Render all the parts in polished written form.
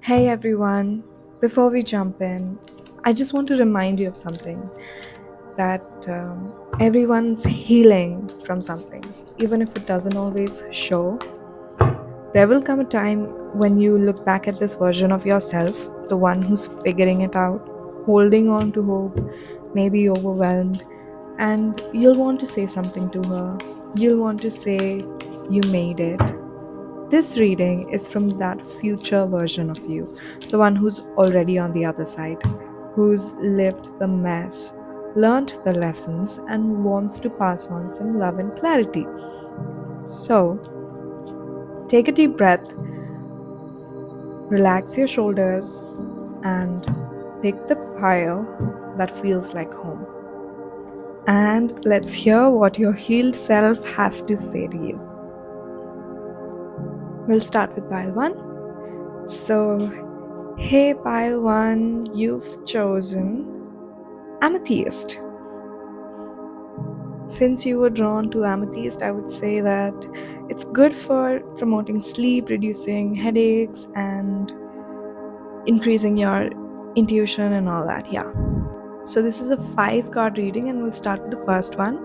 Hey everyone, before we jump in, I just want to remind you of something that everyone's healing from something, even if it doesn't always show. There will come a time when you look back at this version of yourself, the one who's figuring it out, holding on to hope, maybe overwhelmed, and you'll want to say something to her. You'll want to say, you made it. This reading is from that future version of you, the one who's already on the other side, who's lived the mess, learnt the lessons, and wants to pass on some love and clarity. So, take a deep breath, relax your shoulders, and pick the pile that feels like home. And let's hear what your healed self has to say to you. We'll start with pile 1. So, hey, pile 1, you've chosen Amethyst. Since you were drawn to amethyst, I would say that it's good for promoting sleep, reducing headaches, and increasing your intuition and all that. Yeah. So, this is a 5 card reading, and we'll start with the first one.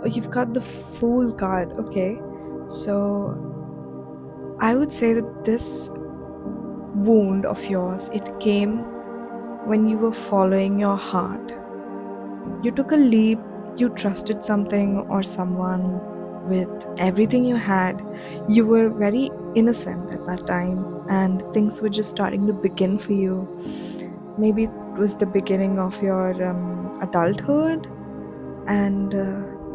Oh, you've got the Fool card. Okay. So, I would say that this wound of yours, it came when you were following your heart. You took a leap, you trusted something or someone with everything you had. You were very innocent at that time, and things were just starting to begin for you. Maybe it was the beginning of your adulthood, and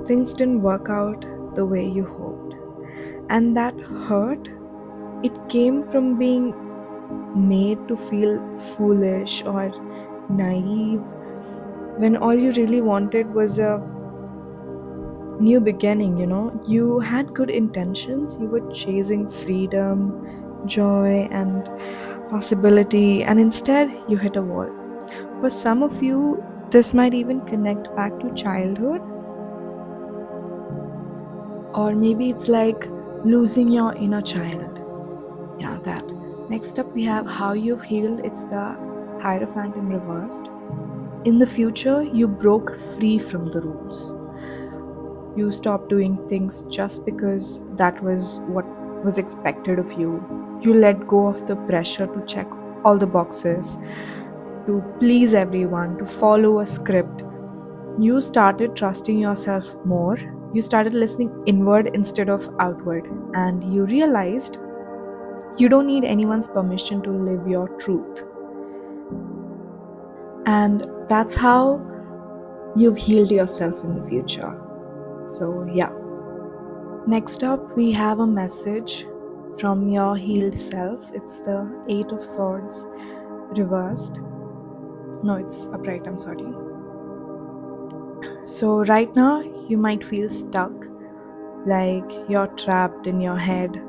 things didn't work out the way you hoped. And that hurt, it came from being made to feel foolish or naive when all you really wanted was a new beginning. You had good intentions, you were chasing freedom, joy, and possibility, and instead you hit a wall. For some of you, this might even connect back to childhood, or maybe it's like losing your inner child. Yeah, that. Next up, we have how you've healed. It's the Hierophant in reversed. In the future, you broke free from the rules. You stopped doing things just because that was what was expected of you. You let go of the pressure to check all the boxes, to please everyone, to follow a script. You started trusting yourself more. You started listening inward instead of outward. And you realized you don't need anyone's permission to live your truth. And that's how you've healed yourself in the future. So, yeah. Next up, we have a message from your healed self. It's the Eight of Swords reversed. No, it's upright, I'm sorry. So, right now, you might feel stuck, like you're trapped in your head,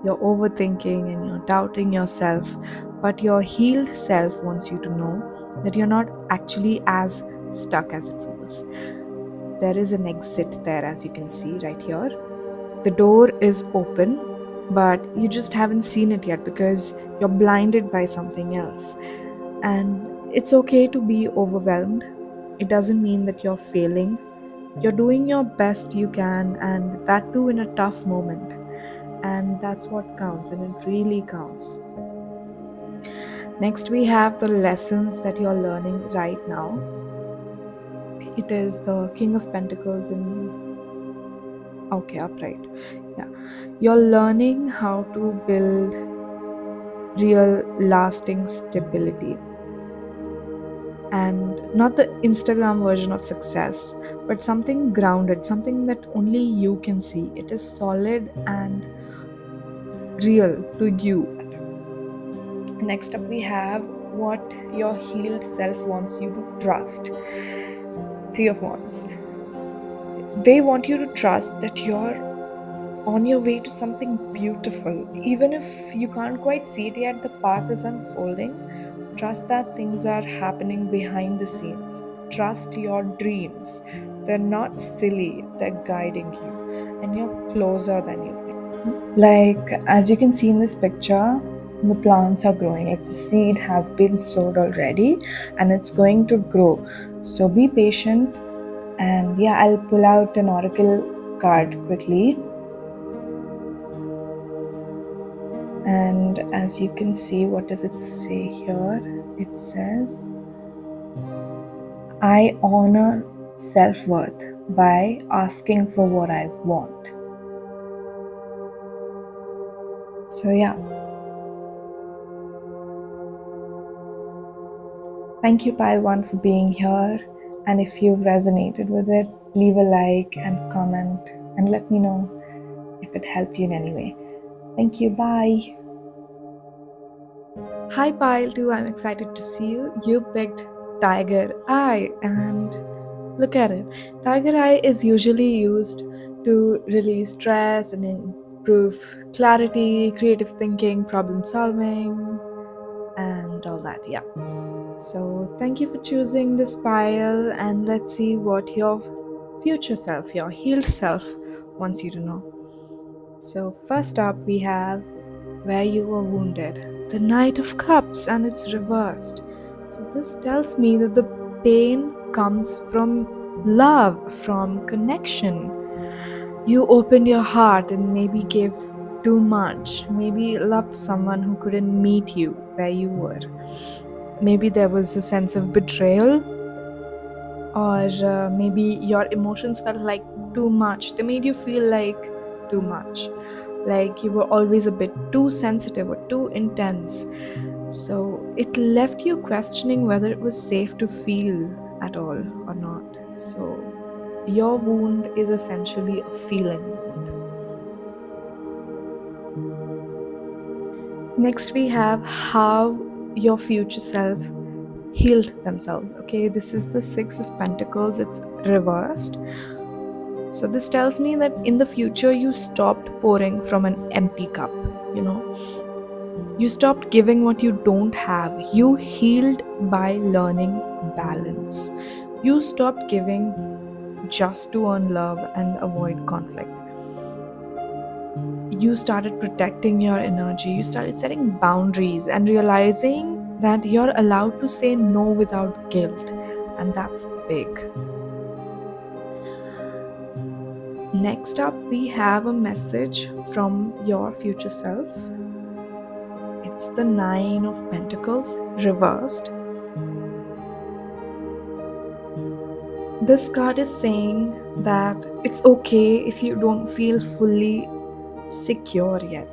you're overthinking and you're doubting yourself. But your healed self wants you to know that you're not actually as stuck as it feels. There is an exit there, as you can see right here. The door is open, but you just haven't seen it yet because you're blinded by something else. And it's okay to be overwhelmed. It doesn't mean that you're failing. You're doing your best you can, and that too in a tough moment. And that's what counts, and it really counts. Next, we have the lessons that you're learning right now. It is the King of Pentacles in upright. Yeah. You're learning how to build real lasting stability, and not the Instagram version of success, but something grounded, something that only you can see. It is solid and real to you. Next up, we have what your healed self wants you to trust. Three of Wands. They want you to trust that you're on your way to something beautiful. Even if you can't quite see it yet, the path is unfolding. Trust that things are happening behind the scenes. Trust your dreams. They're not silly, they're guiding you, and you're closer than you think. Like, as you can see in this picture, the plants are growing. Like the seed has been sowed already and it's going to grow. So be patient. And yeah, I'll pull out an oracle card quickly. And as you can see, what does it say here? It says, I honor self-worth by asking for what I want. So yeah, thank you Pile 1 for being here, and if you've resonated with it, leave a like and comment and let me know if it helped you in any way. Thank you, bye. Hi Pile 2, I'm excited to see you. You picked Tiger Eye, and look at it. Tiger Eye is usually used to release stress and improve clarity, creative thinking, problem solving, and all that. Yeah. So, thank you for choosing this pile, and let's see what your future self, your healed self, wants you to know. So, first up, we have where you were wounded, the Knight of Cups, and it's reversed. So, this tells me that the pain comes from love, from connection. You opened your heart and maybe gave too much, maybe loved someone who couldn't meet you where you were. Maybe there was a sense of betrayal, or maybe your emotions felt like too much. They made you feel like too much, like you were always a bit too sensitive or too intense. So it left you questioning whether it was safe to feel at all or not. So your wound is essentially a feeling wound. Next, we have how your future self healed themselves. Okay, this is the Six of Pentacles, it's reversed. So this tells me that in the future you stopped pouring from an empty cup, you know. You stopped giving what you don't have. You healed by learning balance. You stopped giving just to earn love and avoid conflict. You started protecting your energy. You started setting boundaries and realizing that you're allowed to say no without guilt. And that's big. Next up, we have a message from your future self. It's the Nine of Pentacles reversed. This card is saying that it's okay if you don't feel fully secure yet.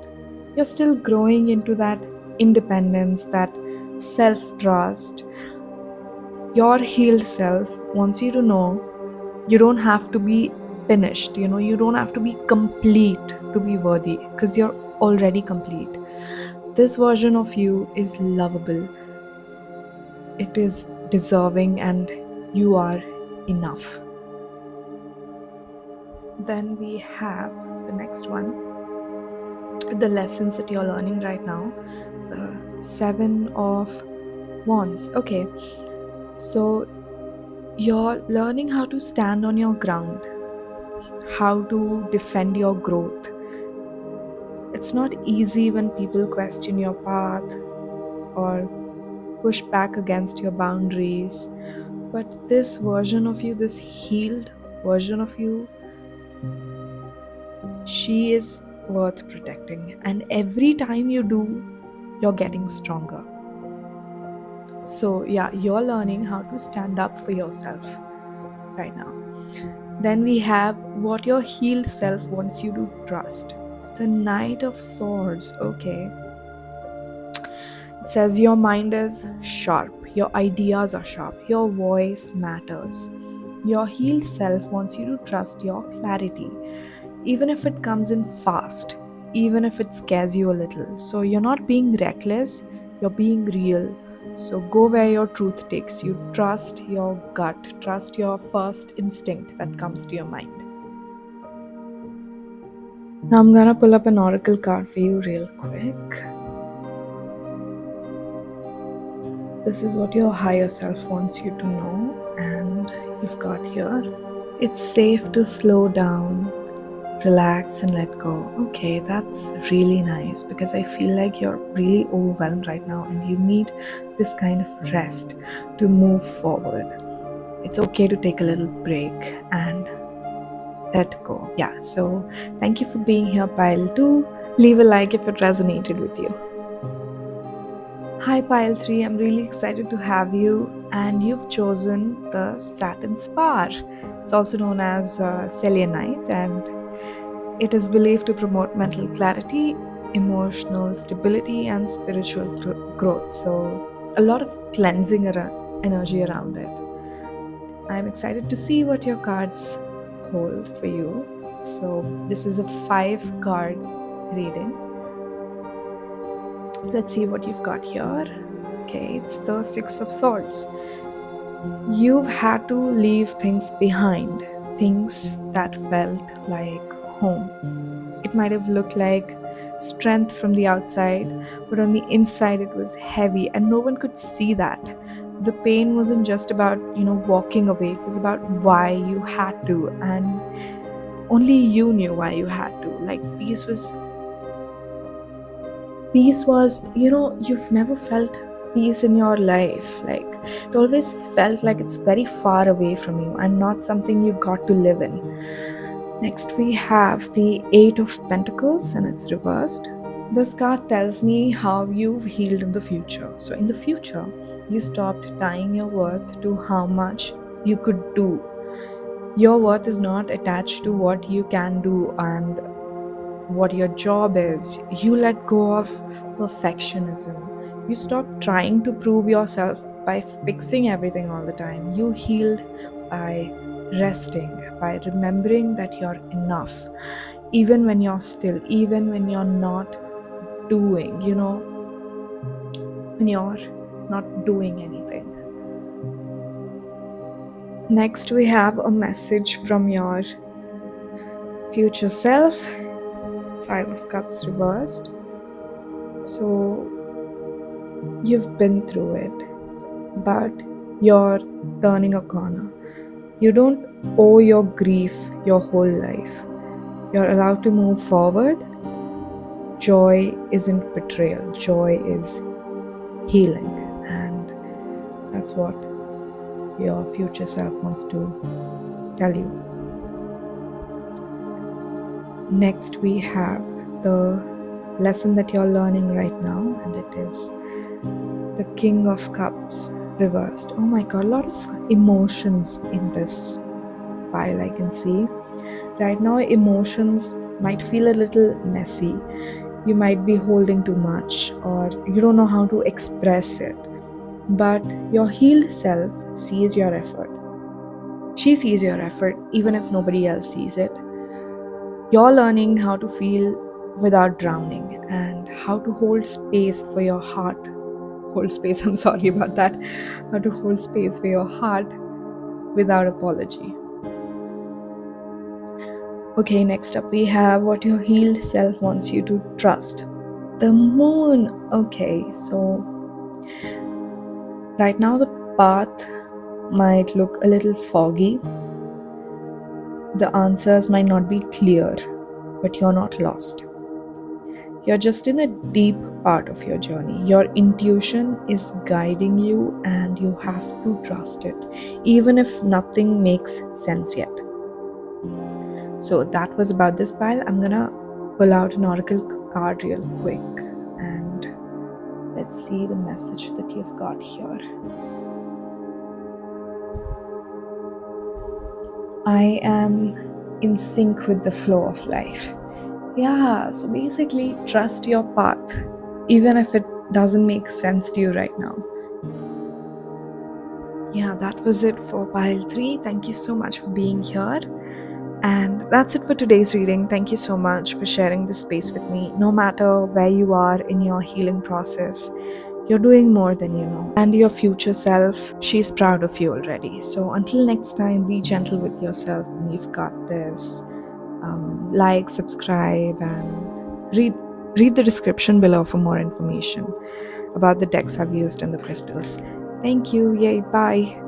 You're still growing into that independence, that self-trust. Your healed self wants you to know you don't have to be finished, you don't have to be complete to be worthy, because you're already complete. This version of you is lovable, it is deserving, and you are enough. Then we have the next one, the lessons that you're learning right now, the Seven of Wands. Okay, so you're learning how to stand on your ground, how to defend your growth. It's not easy when people question your path or push back against your boundaries, but this version of you, this healed version of you, she is worth protecting, and every time you do, you're getting stronger. So yeah, you're learning how to stand up for yourself right now. Then we have what your healed self wants you to trust, the Knight of Swords. Okay, it says your mind is sharp, your ideas are sharp, your voice matters. Your healed self wants you to trust your clarity, even if it comes in fast, even if it scares you a little. So you're not being reckless, you're being real. So go where your truth takes you. Trust your gut, trust your first instinct that comes to your mind. Now I'm gonna pull up an oracle card for you real quick. This is what your higher self wants you to know, and you've got here. It's safe to slow down, relax and let go. Okay, that's really nice because I feel like you're really overwhelmed right now and you need this kind of rest to move forward. It's okay to take a little break and let go. Yeah, so thank you for being here, Pile. Do leave a like if it resonated with you. Hi, Pile 3. I'm really excited to have you, and you've chosen the Satin Spar. It's also known as selenite, and it is believed to promote mental clarity, emotional stability, and spiritual growth. So, a lot of cleansing energy around it. I'm excited to see what your cards hold for you. So, this is a 5 card reading. Let's see what you've got here. Okay, it's the 6 of Swords. You've had to leave things behind, things that felt like home. It might have looked like strength from the outside, but on the inside it was heavy and no one could see that. The pain wasn't just about, walking away, it was about why you had to, and only you knew why you had to. Like peace was, you've never felt peace in your life. Like it always felt like it's very far away from you and not something you got to live in. Next, we have the 8 of Pentacles and it's reversed. This card tells me how you've healed in the future. So, in the future, you stopped tying your worth to how much you could do. Your worth is not attached to what you can do and what your job is. You let go of perfectionism. You stop trying to prove yourself by fixing everything all the time. You healed by resting, by remembering that you're enough, even when you're still, even when you're not doing, when you're not doing anything. Next, we have a message from your future self. 5 of Cups reversed. So, you've been through it, but you're turning a corner. You don't owe your grief your whole life. You're allowed to move forward. Joy isn't betrayal, joy is healing, and that's what your future self wants to tell you. Next, we have the lesson that you're learning right now, and it is the King of Cups reversed. Oh my god, a lot of emotions in this pile I can see. Right now, emotions might feel a little messy. You might be holding too much, or you don't know how to express it. But your healed self sees your effort. She sees your effort, even if nobody else sees it. You're learning how to feel without drowning and how to hold space for your heart. Hold space, I'm sorry about that. How to hold space for your heart without apology. Okay, next up we have what your healed self wants you to trust. The Moon. Okay, so right now the path might look a little foggy. The answers might not be clear, but you're not lost. You're just in a deep part of your journey. Your intuition is guiding you and you have to trust it, even if nothing makes sense yet. So that was about this pile. I'm gonna pull out an oracle card real quick and let's see the message that you've got here. I am in sync with the flow of life. Yeah, so basically trust your path, even if it doesn't make sense to you right now. Yeah, that was it for pile 3. Thank you so much for being here. And that's it for today's reading. Thank you so much for sharing this space with me. No matter where you are in your healing process, you're doing more than you know. And your future self, she's proud of you already. So until next time, be gentle with yourself and you've got this. Like, subscribe, and read the description below for more information about the decks I've used and the crystals. Thank you. Yay, bye.